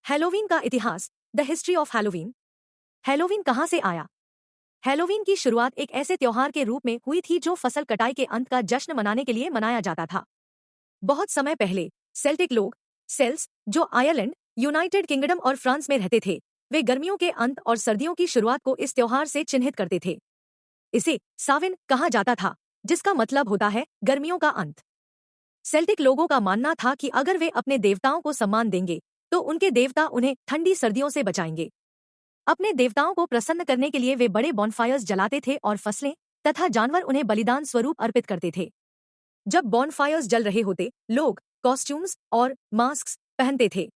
Halloween का इतिहास। The history of Halloween. Halloween कहाँ से आया? हैलोवीन की शुरुआत एक ऐसे त्योहार के रूप में हुई थी जो फसल कटाई के अंत का जश्न मनाने के लिए मनाया जाता था। बहुत समय पहले सेल्टिक लोग, सेल्स, जो आयरलैंड, यूनाइटेड किंगडम और फ्रांस में रहते थे, वे गर्मियों के अंत और सर्दियों की शुरुआत को इस त्योहार से चिन्हित करते थे। इसे साविन कहा जाता था, जिसका मतलब होता है गर्मियों का अंत। सेल्टिक लोगों का मानना था कि अगर वे अपने देवताओं को सम्मान देंगे तो उनके देवता उन्हें ठंडी सर्दियों से बचाएंगे। अपने देवताओं को प्रसन्न करने के लिए वे बड़े बॉनफायर्स जलाते थे और फसलें तथा जानवर उन्हें बलिदान स्वरूप अर्पित करते थे। जब बॉनफायर्स जल रहे होते, लोग कॉस्ट्यूम्स और मास्क पहनते थे।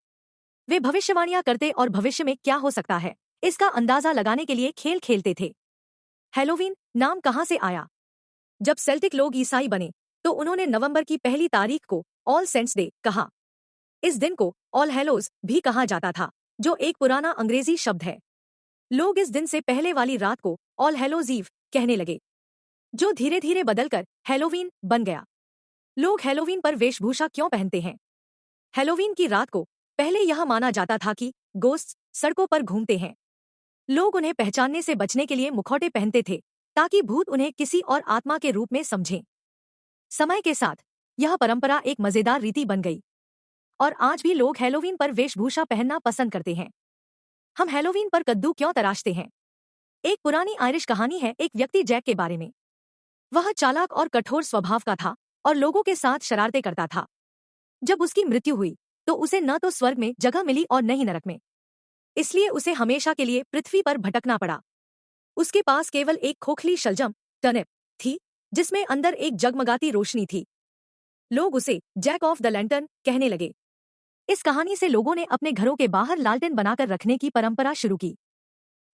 वे भविष्यवाणियां करते और भविष्य में क्या हो सकता है इसका अंदाजा लगाने के लिए खेल खेलते थे। हैलोवीन नाम कहाँ से आया? जब सेल्टिक लोग ईसाई बने तो उन्होंने नवंबर की पहली तारीख को ऑल सेंट्स डे कहा। इस दिन को ऑल हेलोज भी कहा जाता था, जो एक पुराना अंग्रेजी शब्द है। लोग इस दिन से पहले वाली रात को ऑल हेलोज ईव कहने लगे, जो धीरे धीरे बदलकर हैलोवीन बन गया। लोग हैलोवीन पर वेशभूषा क्यों पहनते हैं? हैलोवीन की रात को पहले यह माना जाता था कि गोस्ट्स सड़कों पर घूमते हैं। लोग उन्हें पहचानने से बचने के लिए मुखौटे पहनते थे, ताकि भूत उन्हें किसी और आत्मा के रूप में समझें। समय के साथ यह परंपरा एक मजेदार रीति बन गई और आज भी लोग हैलोवीन पर वेशभूषा पहनना पसंद करते हैं। हम हैलोवीन पर कद्दू क्यों तराशते हैं? एक पुरानी आयरिश कहानी है एक व्यक्ति जैक के बारे में। वह चालाक और कठोर स्वभाव का था और लोगों के साथ शरारतें करता था। जब उसकी मृत्यु हुई तो उसे न तो स्वर्ग में जगह मिली और न ही नरक में। इसलिए उसे हमेशा के लिए पृथ्वी पर भटकना पड़ा। उसके पास केवल एक खोखली शलजम टर्निप थी, जिसमें अंदर एक जगमगाती रोशनी थी। लोग उसे जैक ऑफ द लैंटर्न कहने लगे। इस कहानी से लोगों ने अपने घरों के बाहर लालटेन बनाकर रखने की परंपरा शुरू की,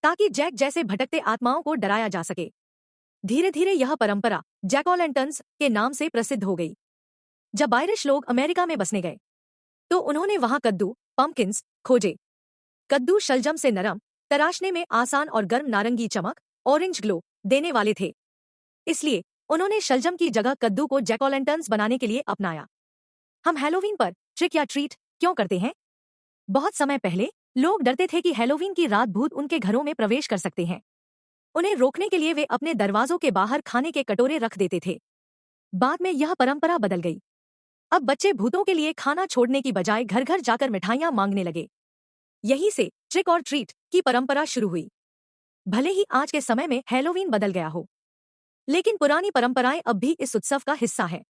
ताकि जैक जैसे भटकते आत्माओं को डराया जा सके। धीरे धीरे यह परंपरा जैक ओ लैंटर्न्स के नाम से प्रसिद्ध हो गई। जब आयरिश लोग अमेरिका में बसने गए तो उन्होंने वहां कद्दू पम्पकिंस खोजे। कद्दू शलजम से नरम, तराशने में आसान और गर्म नारंगी चमक, ऑरेंज ग्लो देने वाले थे। इसलिए उन्होंने शलजम की जगह कद्दू को जैक ओ लैंटर्न्स बनाने के लिए अपनाया। हम हैलोवीन पर ट्रिक या ट्रीट क्यों करते हैं? बहुत समय पहले लोग डरते थे कि हैलोवीन की रात भूत उनके घरों में प्रवेश कर सकते हैं। उन्हें रोकने के लिए वे अपने दरवाजों के बाहर खाने के कटोरे रख देते थे। बाद में यह परंपरा बदल गई। अब बच्चे भूतों के लिए खाना छोड़ने की बजाय घर घर जाकर मिठाइयां मांगने लगे। यहीं से ट्रिक और ट्रीट की परंपरा शुरू हुई। भले ही आज के समय में हैलोवीन बदल गया हो, लेकिन पुरानी परंपराएं अब भी इस उत्सव का हिस्सा है।